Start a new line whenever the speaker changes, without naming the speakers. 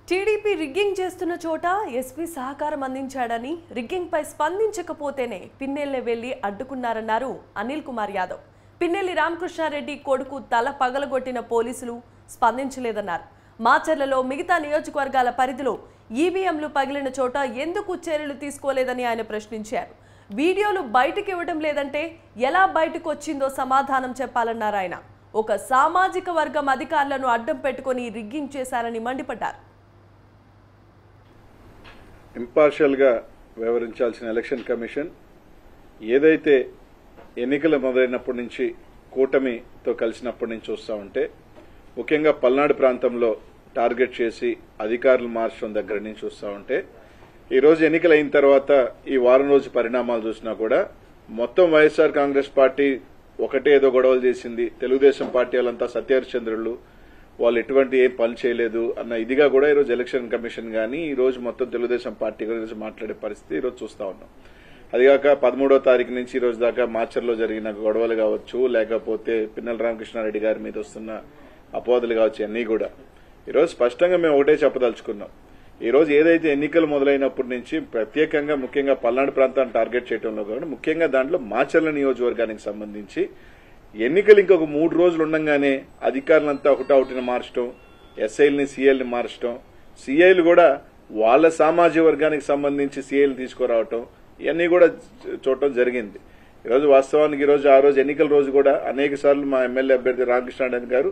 TDP rigging చేస్తున్న చోట SP సహకారం అందించాడని రిగ్గింగ్ పై స్పందించకపోతేనే పిన్నెల్లె వెళ్లి అడ్డుకున్నారన్నారు అనిల్ కుమార్ యాదవ్. పిన్నెల్లి రామకృష్ణారెడ్డి కొడుకు తల పగలగొట్టిన పోలీసులు స్పందించలేదన్నారు. మాచర్లలో మిగతా నియోజకవర్గాల పరిధిలో ఈవీఎంలు పగిలిన చోట ఎందుకు చర్యలు తీసుకోలేదని ఆయన ప్రశ్నించారు. వీడియోలు బయటికి ఇవ్వడం లేదంటే ఎలా బయటకు వచ్చిందో సమాధానం చెప్పాలన్నారు ఆయన. ఒక సామాజిక వర్గం అధికారులను అడ్డం పెట్టుకొని రిగ్గింగ్ చేశారని మండిపడ్డారు.
ఇంపార్షియల్గా వ్యవహరించాల్సిన ఎలక్షన్ కమిషన్ ఏదైతే ఎన్నికలు మొదలైనప్పటి నుంచి కూటమితో కలిసినప్పటి నుంచి చూస్తా ఉంటే ముఖ్యంగా పల్నాడు ప్రాంతంలో టార్గెట్ చేసి అధికారులు మార్చడం దగ్గర నుంచి చూస్తా ఉంటే ఈరోజు ఎన్నికలు అయిన తర్వాత ఈ వారం రోజు పరిణామాలు చూసినా కూడా మొత్తం వైఎస్ఆర్ కాంగ్రెస్ పార్టీ ఒకటే ఏదో గొడవలు చేసింది, తెలుగుదేశం పార్టీ వాళ్ళంతా సత్యహరిశ్చంద్రులు, వాళ్ళు ఎటువంటి ఏం పని చేయలేదు అన్న ఇదిగా కూడా ఈరోజు ఎలక్షన్ కమిషన్ గానీ ఈ రోజు మొత్తం తెలుగుదేశం పార్టీ గురించి మాట్లాడే పరిస్థితి ఈరోజు చూస్తా ఉన్నాం. అదిగాక 13వ తారీఖు నుంచి ఈ రోజు దాకా మాచర్లో జరిగిన గొడవలు కావచ్చు, లేకపోతే పిన్నెల్లి రామకృష్ణారెడ్డి గారి మీద వస్తున్న అపోహలు కావచ్చు, అన్నీ కూడా ఈరోజు స్పష్టంగా మేము ఒకటే చెప్పదలుచుకున్నాం. ఈ రోజు ఏదైతే ఎన్నికలు మొదలైనప్పటి నుంచి ప్రత్యేకంగా ముఖ్యంగా పల్నాడు ప్రాంతాన్ని టార్గెట్ చేయడంలో కూడా ముఖ్యంగా దాంట్లో మాచర్ల నియోజకవర్గానికి సంబంధించి ఎన్నికలు ఇంకొక 3 రోజులు ఉండగానే అధికారులంతా ఒకటొకటిని మార్చడం, ఎస్ఐల్ని సీఐల్ని మార్చడం, సీఐలు కూడా వాళ్ళ సామాజిక వర్గానికి సంబంధించి సీఐలు తీసుకురావటం, ఇవన్నీ కూడా చూడటం జరిగింది. ఈరోజు వాస్తవానికి ఆ రోజు ఎన్నికల రోజు కూడా అనేక సార్లు మా ఎమ్మెల్యే అభ్యర్థి రామకృష్ణారెడ్డి గారు